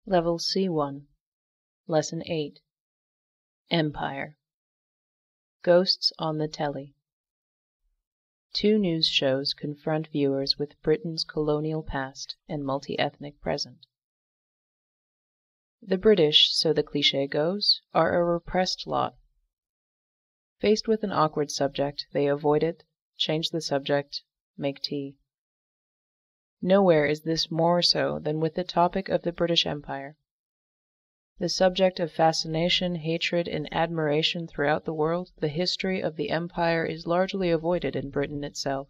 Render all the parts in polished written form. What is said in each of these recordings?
Level C1, Lesson 8, Empire. Ghosts on the Telly. Two news shows confront viewers with Britain's colonial past and multi-ethnic present. The British, so the cliché goes, are a repressed lot. Faced with an awkward subject, they avoid it, change the subject, make tea. Nowhere is this more so than with the topic of the British Empire. The subject of fascination, hatred, and admiration throughout the world, the history of the Empire is largely avoided in Britain itself,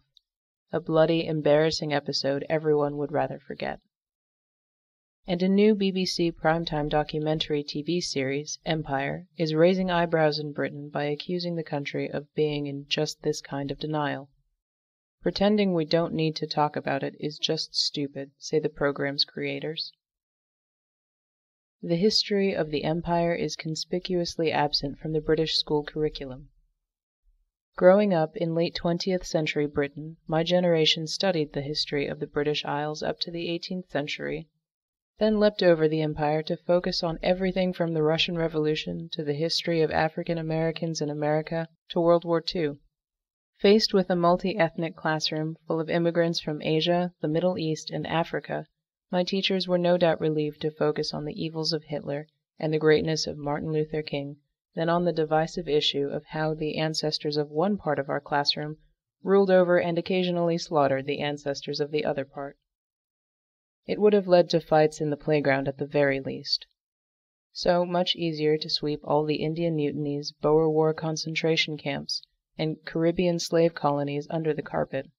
a bloody, embarrassing episode everyone would rather forget. And a new BBC primetime documentary TV series, Empire, is raising eyebrows in Britain by accusing the country of being in just this kind of denial. Pretending we don't need to talk about it is just stupid, say the program's creators. The history of the Empire is conspicuously absent from the British school curriculum. Growing up in late 20th century Britain, my generation studied the history of the British Isles up to the 18th century, then leapt over the Empire to focus on everything from the Russian Revolution to the history of African Americans in America to World War II. Faced with a multi-ethnic classroom full of immigrants from Asia, the Middle East, and Africa, my teachers were no doubt relieved to focus on the evils of Hitler and the greatness of Martin Luther King than on the divisive issue of how the ancestors of one part of our classroom ruled over and occasionally slaughtered the ancestors of the other part. It would have led to fights in the playground at the very least. So much easier to sweep all the Indian mutinies, Boer War concentration camps, and Caribbean slave colonies under the carpet.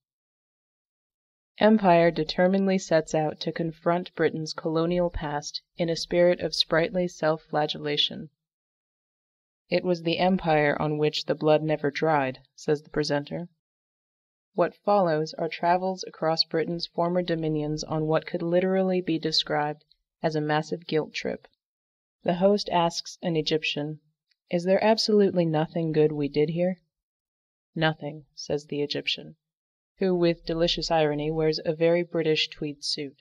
Empire determinedly sets out to confront Britain's colonial past in a spirit of sprightly self-flagellation. It was the Empire on which the blood never dried, says the presenter. What follows are travels across Britain's former dominions on what could literally be described as a massive guilt trip. The host asks an Egyptian, "Is there absolutely nothing good we did here?" "Nothing," says the Egyptian, who with delicious irony wears a very British tweed suit.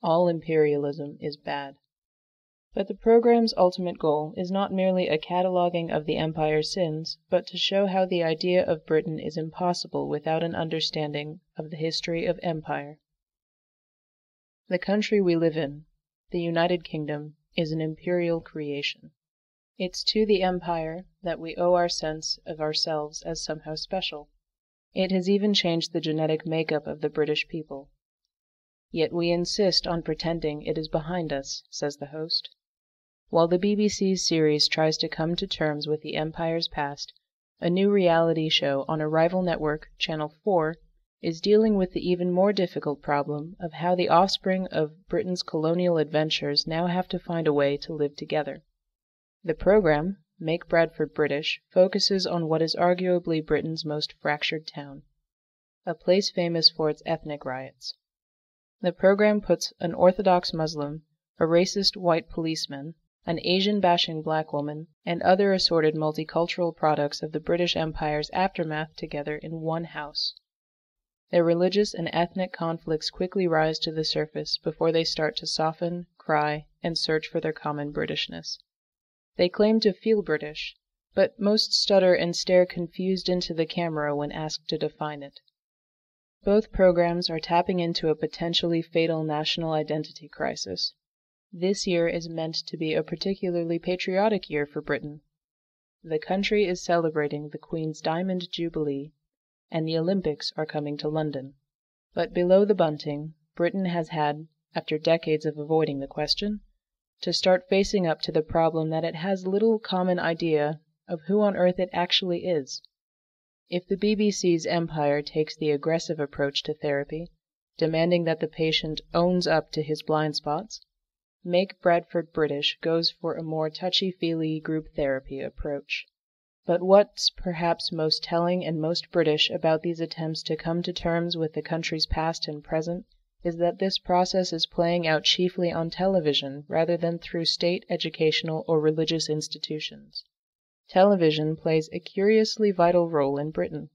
All imperialism is bad. But the program's ultimate goal is not merely a cataloguing of the Empire's sins, but to show how the idea of Britain is impossible without an understanding of the history of empire. The country we live in, the United Kingdom, is an imperial creation. It's to the Empire that we owe our sense of ourselves as somehow special. It has even changed the genetic makeup of the British people. Yet we insist on pretending it is behind us, says the host. While the BBC's series tries to come to terms with the Empire's past, a new reality show on a rival network, Channel 4, is dealing with the even more difficult problem of how the offspring of Britain's colonial adventures now have to find a way to live together. The program, Make Bradford British, focuses on what is arguably Britain's most fractured town, a place famous for its ethnic riots. The program puts an Orthodox Muslim, a racist white policeman, an Asian-bashing black woman, and other assorted multicultural products of the British Empire's aftermath together in one house. Their religious and ethnic conflicts quickly rise to the surface before they start to soften, cry, and search for their common Britishness. They claim to feel British, but most stutter and stare confused into the camera when asked to define it. Both programs are tapping into a potentially fatal national identity crisis. This year is meant to be a particularly patriotic year for Britain. The country is celebrating the Queen's Diamond Jubilee, and the Olympics are coming to London. But below the bunting, Britain has had, after decades of avoiding the question, to start facing up to the problem that it has little common idea of who on earth it actually is. If the BBC's Empire takes the aggressive approach to therapy, demanding that the patient owns up to his blind spots, Make Bradford British goes for a more touchy-feely group therapy approach. But what's perhaps most telling and most British about these attempts to come to terms with the country's past and present is that this process is playing out chiefly on television rather than through state educational or religious institutions. Television plays a curiously vital role in Britain.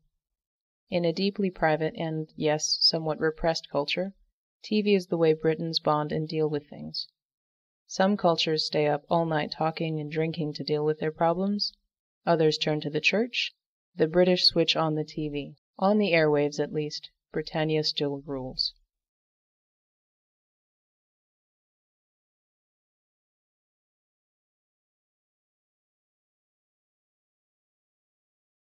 In a deeply private and, yes, somewhat repressed culture, TV is the way Britons bond and deal with things. Some cultures stay up all night talking and drinking to deal with their problems. Others turn to the church. The British switch on the TV. On the airwaves, at least, Britannia still rules.